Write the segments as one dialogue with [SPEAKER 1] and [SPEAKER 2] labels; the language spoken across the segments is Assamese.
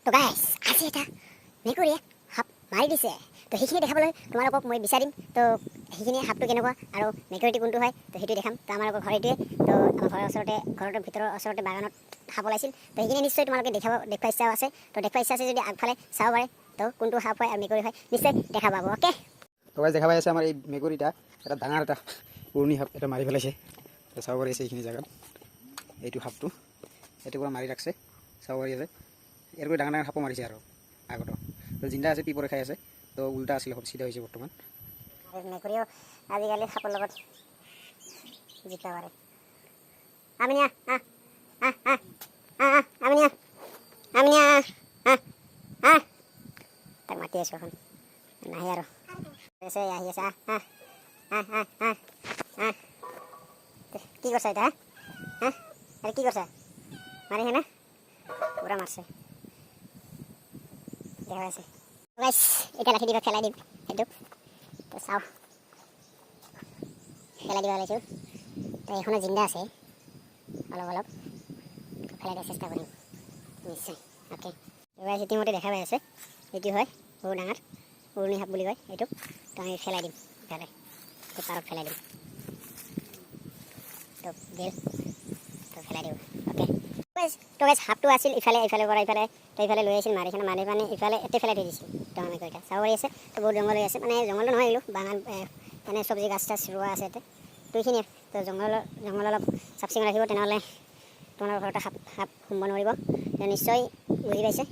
[SPEAKER 1] তো গাইছ আজি এটা মেকুৰীয়ে সাপ মাৰি দিছে। তো সেইখিনি দেখাবলৈ তোমালোকক মই বিচাৰিম। তো সেইখিনি সাপটো কেনেকুৱা আৰু মেকুৰীটো কোনটো হয় তো সেইটো দেখাম। তো আমালোকৰ ঘৰ এইটোৱে। তো আমাৰ ঘৰৰ ভিতৰৰ ওচৰতে বাগানত সাপ ওলাইছিল। তো সেইখিনি নিশ্চয় তোমালোকে দেখুৱা ইচ্ছা আছে। তো দেখুৱা ইচ্ছা আছে যদি আগফালে চাব পাৰে। তো কোনটো সাপ হয় আৰু মেকুৰী হয় নিশ্চয় দেখা পাব। অ'কে,
[SPEAKER 2] তো গাইজ দেখা পাই আছে আমাৰ এই মেকুৰীটা এটা ডাঙৰ এটা পুৰণি সাপ এটা মাৰি পেলাইছে। তো চাব পাৰি আছে এইখিনি জেগাত এইটো সাপটো এইটো পৰা মাৰি ৰাখছে চাব পাৰি আছে। ইয়াৰকৈ ডাঙৰ ডাঙৰ সাপো মাৰিছে আৰু আগতো। তো জিন্দা আছে পিপৰে খাই আছে। তো উল্টা আছিলে চিধা হৈছে বৰ্তমান।
[SPEAKER 1] মেকুৰীও আজিকালি সাপৰ লগত জিকা পাৰে। আমিনিয়া আমিনিয়া তাক মাতি আছোঁ এখন নাহে আৰু আহি আছে। কি কৰিছা এতিয়া? কি কৰিছা? মাৰিছে না পুৰা মাৰছে দেখা আছে। এতিয়া লাঠি দিবা খেলাই দিম সেইটো। তো চাওঁ খেলাই দিব ওলাইছোঁ। তো এইখনো জিন্দা আছে অলপ অলপ খেলাই দিয়াৰ চেষ্টা কৰিম নিশ্চয়। অ'কে, এবাৰ ইতিমধ্যে দেখা পাই আছে এইটো হয় সৰু ডাঙৰ উৰণি সাপ বুলি কয় এইটোক। তো আমি খেলাই দিম ইফালে পাৰত খেলাই দিম। তো দিল তো খেলাই দিওঁ। অ'কে, তো গাইজ সাপটো আছিল ইফালে পৰা ইফালে। তো ইফালে লৈ আহিছিল মাৰি পানি ইফালে এতে পেলাই থৈ দিছিল। তো আমি কৈটা চাব পাৰি আছে। তো বহুত জংঘল হৈ আছে, মানে জংঘলটো নহয় এগুলো বাগান, মানে চব্জি গাছ টাছ ৰোৱা আছে ইয়াতে। তো এইখিনিয়ে। তো জংঘল অলপ চাফ চিকুণ ৰাখিব, তেনেহ'লে তোমালোকৰ ঘৰতে সাপ সোমাব নোৱাৰিব। তো নিশ্চয় বুজি পাইছে।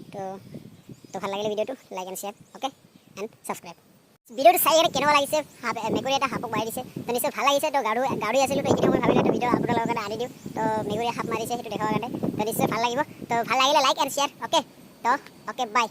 [SPEAKER 1] তো ভাল লাগিলে ভিডিঅ'টো like and share. Okay and subscribe. ভিডিঅ'টো চাই কেনেকুৱা লাগিছে? মেকুৰী এটা সাপক মাৰি দিছে। তো নিশ্চয় ভাল লাগিছে। তো গাড়ী আছিলোঁ, তো এইখিনি মই ভাবিলোঁ এইটো ভিডিঅ' আপোনালোকৰ কাৰণে আনি দিওঁ। তো মেকুৰীয়ে সাপ মাৰিছে সেইটো দেখাবৰ কাৰণে। তো নিশ্চয় ভাল লাগিব। তো ভাল লাগিলে লাইক এণ্ড শ্বেয়াৰ। অ'কে, তো অ'কে বাই।